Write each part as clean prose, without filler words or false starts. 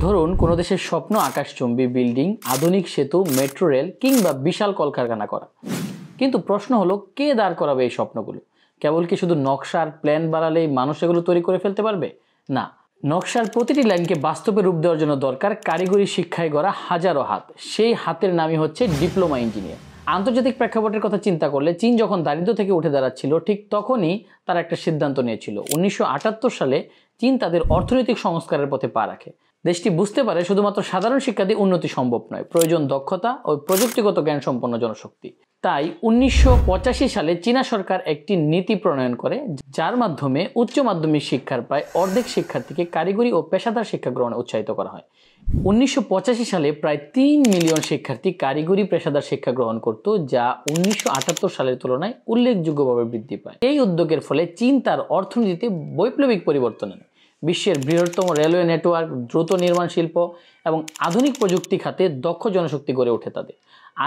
ধরুন কোনো দেশের স্বপ্ন আকাশচুম্বী বিল্ডিং, আধুনিক সেতু, মেট্রো রেল কিংবা বিশাল কলকারখানা করা। কিন্তু প্রশ্ন হলো, কে দাঁড় করাবে এই স্বপ্নগুলো? কেবল কি শুধু নকশার প্ল্যান বানালেই মানুষ এগুলো তৈরি করে ফেলতে পারবে? না, নকশার প্রতিটি লাইনকে বাস্তবে রূপ দেওয়ার জন্য দরকার কারিগরি শিক্ষায় গড়া হাজারো হাত। সেই হাতের নামই হচ্ছে ডিপ্লোমা ইঞ্জিনিয়ার। আন্তর্জাতিক প্রেক্ষাপটের কথা চিন্তা করলে চীন যখন দারিদ্র্য থেকে উঠে দাঁড়াচ্ছিল, ঠিক তখনই তারা একটা সিদ্ধান্ত নিয়েছিল। 1978 সালে চীন তাদের অর্থনৈতিক সংস্কারের পথে পা রাখে। দেশটি বুঝতে পারে শুধুমাত্র সাধারণ শিক্ষা দিয়ে উন্নতি সম্ভব নয়, প্রয়োজন দক্ষতা ও প্রযুক্তিগত জ্ঞান সম্পন্ন জনশক্তি। তাই 1985 সালে চীনা সরকার একটি নীতি প্রণয়ন করে, যার মাধ্যমে উচ্চ মাধ্যমিক শিক্ষার প্রায় অর্ধেক শিক্ষার্থীকে কারিগরি ও পেশাদার শিক্ষা গ্রহণে উৎসাহিত করা হয়। 1985 সালে প্রায় 3 মিলিয়ন শিক্ষার্থী কারিগরি পেশাদার শিক্ষা গ্রহণ করত, যা 1978 সালের তুলনায় উল্লেখযোগ্যভাবে বৃদ্ধি পায়। এই উদ্যোগের ফলে চীন তার অর্থনীতিতে বৈপ্লবিক পরিবর্তন আনে। বিশ্বের বৃহত্তম রেলওয়ে নেটওয়ার্ক, দ্রুত নির্মাণ শিল্প এবং আধুনিক প্রযুক্তি খাতে দক্ষ জনশক্তি গড়ে ওঠে তাদের।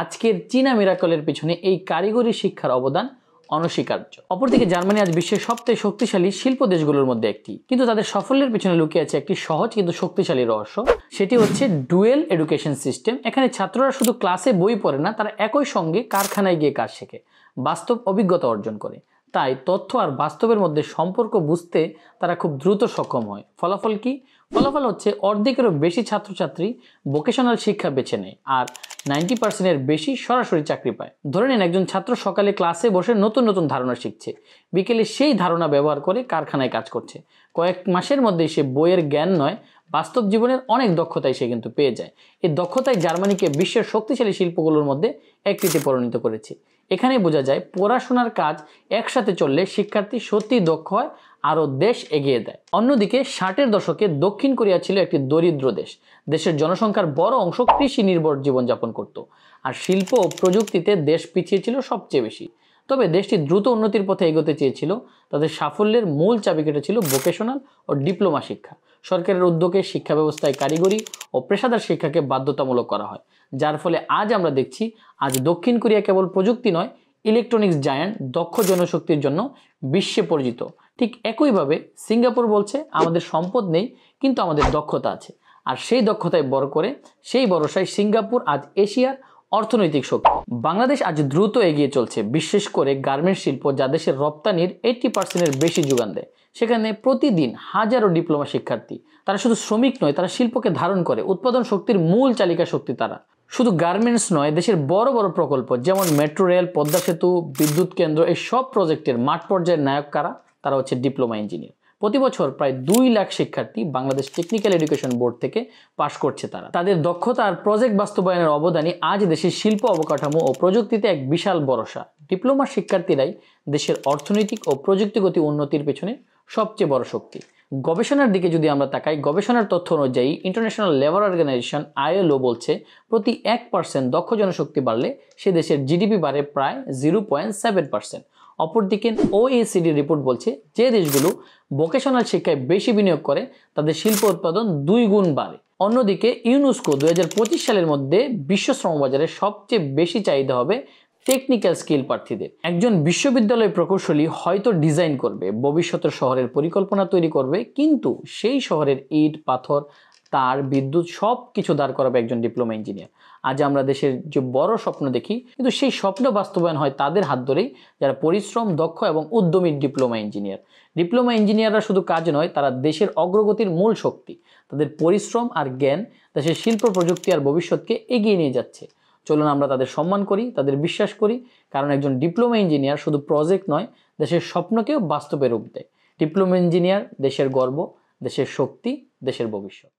আজকের চীনা মিরাকলের পিছনে এই কারিগরি শিক্ষার অবদান অনস্বীকার্য। অপরদিকে জার্মানি আজ বিশ্বের সবচেয়ে শক্তিশালী শিল্প দেশগুলোর মধ্যে একটি, কিন্তু তাদের সাফল্যের পিছনে লুকিয়ে আছে একটি সহজ কিন্তু শক্তিশালী রহস্য। সেটি হচ্ছে ডুয়েল এডুকেশন সিস্টেম। এখানে ছাত্ররা শুধু ক্লাসে বই পড়ে না, তারা একই সঙ্গে কারখানায় গিয়ে কাজ শেখে, বাস্তব অভিজ্ঞতা অর্জন করে। তাই তথ্য আর বাস্তবের মধ্যে সম্পর্ক বুঝতে তারা খুব দ্রুত সক্ষম হয়। ফলাফল কি? ফলাফল হচ্ছে অর্ধেকেরও বেশি ছাত্রছাত্রী ভোকেশনাল শিক্ষা বেছে নেয়, আর 90% বেশি সরাসরি চাকরি পায়। ধরে নিন একজন ছাত্র সকালে ক্লাসে বসে নতুন নতুন ধারণা শিখছে, বিকেলে সেই ধারণা ব্যবহার করে কারখানায় কাজ করছে। কয়েক মাসের মধ্যেই সে বইয়ের জ্ঞান নয়, বাস্তব জীবনের অনেক দক্ষতাই সে কিন্তু পেয়ে যায়। এই দক্ষতাই জার্মানিকে বিশ্বের শক্তিশালী শিল্পগুলোর মধ্যে একটিতে পরিণত করেছে। এখানেই বোঝা যায় পড়াশোনার কাজ একসাথে চললে শিক্ষার্থী সত্যিই দক্ষ হয়, আরও দেশ এগিয়ে দেয়। অন্যদিকে 60-এর দশকে দক্ষিণ কোরিয়া ছিল একটি দরিদ্র দেশ। দেশের জনসংখ্যার বড় অংশ কৃষি নির্ভর জীবনযাপন করত, আর শিল্প ও প্রযুক্তিতে দেশ পিছিয়ে ছিল সবচেয়ে বেশি। তবে দেশটি দ্রুত উন্নতির পথে এগোতে চেয়েছিল। তাদের সাফল্যের মূল চাবিকাঠি ছিল ভোকেশনাল ও ডিপ্লোমা শিক্ষা। সরকারের উদ্যোগে শিক্ষা ব্যবস্থায় কারিগরি ও পেশাদার শিক্ষাকে বাধ্যতামূলক করা হয়, যার ফলে আজ আমরা দেখছি আজ দক্ষিণ কোরিয়া কেবল প্রযুক্তি নয়, ইলেকট্রনিক্স জায়ান্ট, দক্ষ জনশক্তির জন্য বিশ্বে পরিচিত। ঠিক একইভাবে সিঙ্গাপুর বলছে, আমাদের সম্পদ নেই কিন্তু আমাদের দক্ষতা আছে, আর সেই দক্ষতায় বড় করে সেই ভরসায় সিঙ্গাপুর আজ এশিয়ার অর্থনৈতিক শক্তি। বাংলাদেশ আজ দ্রুত এগিয়ে চলছে, বিশেষ করে গার্মেন্টস শিল্প, যা দেশের রপ্তানির 80%-এর বেশি যোগান দেয়। সেখানে প্রতিদিন হাজারো ডিপ্লোমা শিক্ষার্থী। তারা শুধু শ্রমিক নয়, তারা শিল্পকে ধারণ করে। উৎপাদন শক্তির মূল চালিকা শক্তি তারা। শুধু গার্মেন্টস নয়, দেশের বড় বড় প্রকল্প যেমন মেট্রো রেল, পদ্মা সেতু, বিদ্যুৎ কেন্দ্র, এই সব প্রজেক্টের মাঠ পর্যায়ের নায়ক কারা? তারা হচ্ছে ডিপ্লোমা ইঞ্জিনিয়ার। প্রতি বছর প্রায় 2 লাখ শিক্ষার্থী বাংলাদেশ টেকনিক্যাল এডুকেশন বোর্ড থেকে পাশ করছে। তাদের দক্ষতা আর প্রজেক্ট বাস্তবায়নের অবদানই আজ দেশের শিল্প অবকাঠামো ও প্রযুক্তিতে এক বিশাল ভরসা। ডিপ্লোমা শিক্ষার্থীরাই দেশের অর্থনৈতিক ও প্রযুক্তিগত উন্নতির পেছনে সবচেয়ে বড় শক্তি। গবেষণার দিকে যদি আমরা তাকাই, গবেষণার তথ্য অনুযায়ী ইন্টারন্যাশনাল লেবার অর্গানাইজেশন ILO বলছে, প্রতি 1% দক্ষ জনশক্তি বাড়লে সে দেশের জিডিপি বাড়ে প্রায় 0.7%। অপরদিকে OECD রিপোর্ট বলছে, যে দেশগুলো ভোকেশনাল শিক্ষায় বেশি বিনিয়োগ করে তাদের শিল্প উৎপাদন 2 গুণ বাড়ে। অন্যদিকে ইউনেস্কো 2025 সালের মধ্যে বিশ্ব শ্রমবাজারে সবচেয়ে বেশি চাহিদা হবে টেকনিক্যাল স্কিল প্রার্থীদের। একজন বিশ্ববিদ্যালয় প্রকৌশলী হয়তো ডিজাইন করবে, ভবিষ্যতের শহরের পরিকল্পনা তৈরি করবে, কিন্তু সেই শহরের ইট, পাথর, তার, বিদ্যুৎ সব কিছু দাঁড় করাবে একজন ডিপ্লোমা ইঞ্জিনিয়ার। আজ আমরা দেশের যে বড় স্বপ্ন দেখি, কিন্তু সেই স্বপ্ন বাস্তবায়ন হয় তাদের হাত ধরেই, যারা পরিশ্রম, দক্ষ এবং উদ্যমী ডিপ্লোমা ইঞ্জিনিয়ার। ডিপ্লোমা ইঞ্জিনিয়াররা শুধু কাজ নয়, তারা দেশের অগ্রগতির মূল শক্তি। তাদের পরিশ্রম আর জ্ঞান দেশের শিল্প, প্রযুক্তি আর ভবিষ্যৎকে এগিয়ে নিয়ে যাচ্ছে। চলুন আমরা তাদের সম্মান করি, তাদের বিশ্বাস করি, কারণ একজন ডিপ্লোমা ইঞ্জিনিয়ার শুধু প্রজেক্ট নয়, দেশের স্বপ্নকেও বাস্তবে রূপ দেয়। ডিপ্লোমা ইঞ্জিনিয়ার দেশের গর্ব, দেশের শক্তি, দেশের ভবিষ্যৎ।